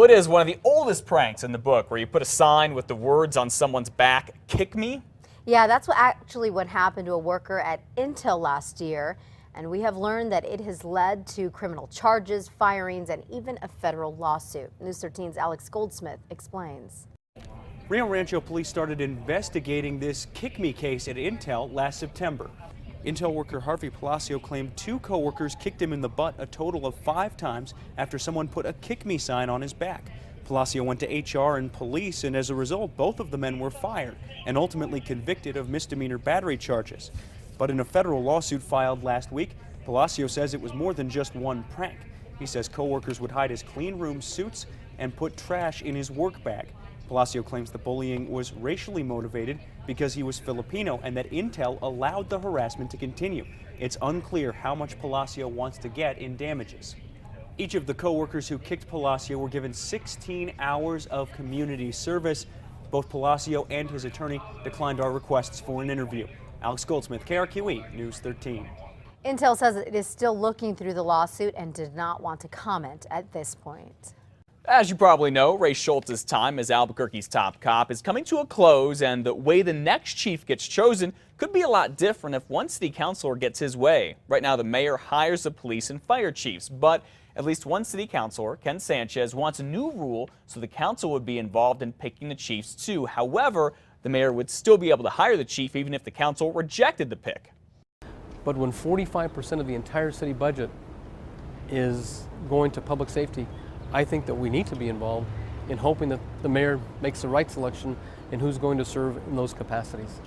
Well, it is one of the oldest pranks in the book, where you put a sign with the words on someone's back, "Kick me." Yeah, that's what happened to a worker at Intel last year. And we have learned that it has led to criminal charges, firings, and even a federal lawsuit. News 13's Alex Goldsmith explains. Rio Rancho police started investigating this kick me case at Intel last September. Intel worker Harvey Palacio claimed two co-workers kicked him in the butt a total of 5 times after someone put a kick me sign on his back. Palacio went to HR and police, and as a result, both of the men were fired and ultimately convicted of misdemeanor battery charges. But in a federal lawsuit filed last week, Palacio says it was more than just one prank. He says co-workers would hide his clean room suits and put trash in his work bag. Palacio claims the bullying was racially motivated because he was Filipino and that Intel allowed the harassment to continue. It's unclear how much Palacio wants to get in damages. Each of the co-workers who kicked Palacio were given 16 hours of community service. Both Palacio and his attorney declined our requests for an interview. Alex Goldsmith, KRQE News 13. Intel says it is still looking through the lawsuit and did not want to comment at this point. As you probably know, Ray Schultz's time as Albuquerque's top cop is coming to a close, and the way the next chief gets chosen could be a lot different if one city councilor gets his way. Right now, the mayor hires the police and fire chiefs, but at least one city councilor, Ken Sanchez, wants a new rule so the council would be involved in picking the chiefs too. However, the mayor would still be able to hire the chief even if the council rejected the pick. But when 45% of the entire city budget is going to public safety, I think that we need to be involved in hoping that the mayor makes the right selection in who's going to serve in those capacities.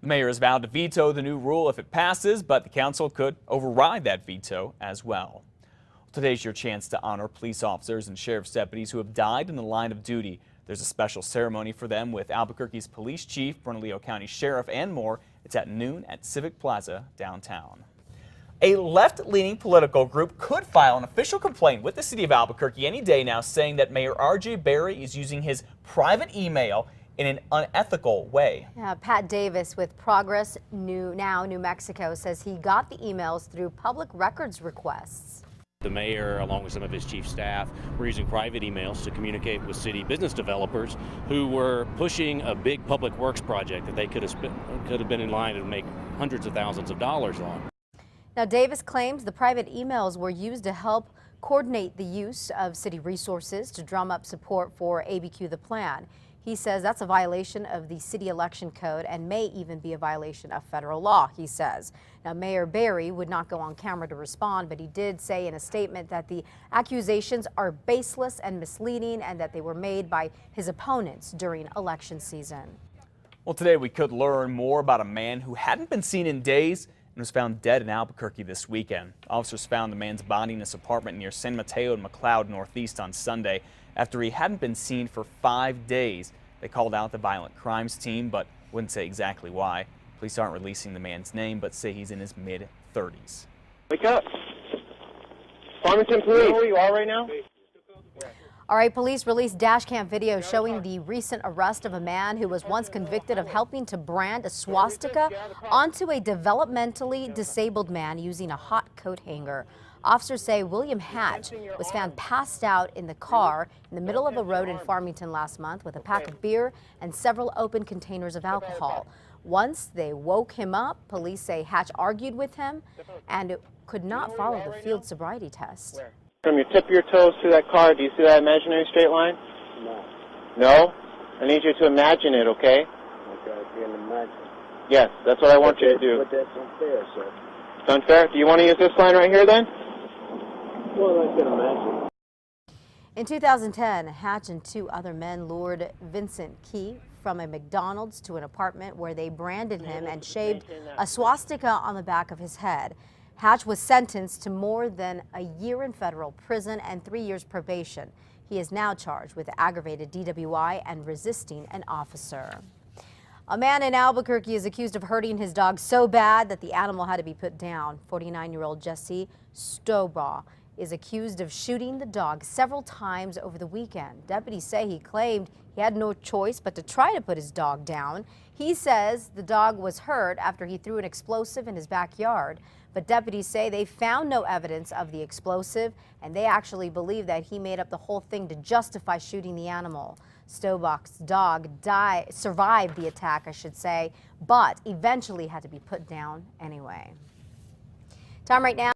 The mayor has vowed to veto the new rule if it passes, but the council could override that veto as well. Today's your chance to honor police officers and sheriff's deputies who have died in the line of duty. There's a special ceremony for them with Albuquerque's police chief, Bernalillo County Sheriff, and more. It's at noon at Civic Plaza downtown. A left-leaning political group could file an official complaint with the city of Albuquerque any day now, saying that Mayor R.J. Berry is using his private email in an unethical way. Yeah, Pat Davis with Progress New Mexico says he got the emails through public records requests. The mayor, along with some of his chief staff, were using private emails to communicate with city business developers who were pushing a big public works project that they could have been in line to make hundreds of thousands of dollars on. Now, Davis claims the private emails were used to help coordinate the use of city resources to drum up support for ABQ the plan. He says that's a violation of the city election code and may even be a violation of federal law, he says. Now, Mayor Berry would not go on camera to respond, but he did say in a statement that the accusations are baseless and misleading and that they were made by his opponents during election season. Well, today we could learn more about a man who hadn't been seen in days and was found dead in Albuquerque this weekend. Officers found the man's body in his apartment near San Mateo and McLeod Northeast on Sunday after he hadn't been seen for 5 days. They called out the violent crimes team, but wouldn't say exactly why. Police aren't releasing the man's name, but say he's in his mid-30s. Wake up. Farmington Police. You know where you are right now? All right, police released dash cam video showing the recent arrest of a man who was once convicted of helping to brand a swastika onto a developmentally disabled man using a hot coat hanger. Officers say William Hatch was found passed out in the car in the middle of a road in Farmington last month with a pack of beer and several open containers of alcohol. Once they woke him up, police say Hatch argued with him and could not follow the field sobriety test. From your tip of your toes to that car, do you see that imaginary straight line? No. No? I need you to imagine it, okay? Okay, I can imagine. Yes, that's what I want you to do. But that's unfair, sir. It's unfair? Do you want to use this line right here then? Well, I can imagine. In 2010, Hatch and 2 other men lured Vincent Key from a McDonald's to an apartment where they branded him and shaved a swastika on the back of his head. Hatch was sentenced to more than a year in federal prison and 3 years probation. He is now charged with aggravated DWI and resisting an officer. A man in Albuquerque is accused of hurting his dog so bad that the animal had to be put down. 49-year-old Jesse Stobaugh is accused of shooting the dog several times over the weekend. Deputies say he claimed he had no choice but to try to put his dog down. He says the dog was hurt after he threw an explosive in his backyard. But deputies say they found no evidence of the explosive, and they actually believe that he made up the whole thing to justify shooting the animal. Stobach's dog survived the attack, I should say, but eventually had to be put down anyway. Time right now.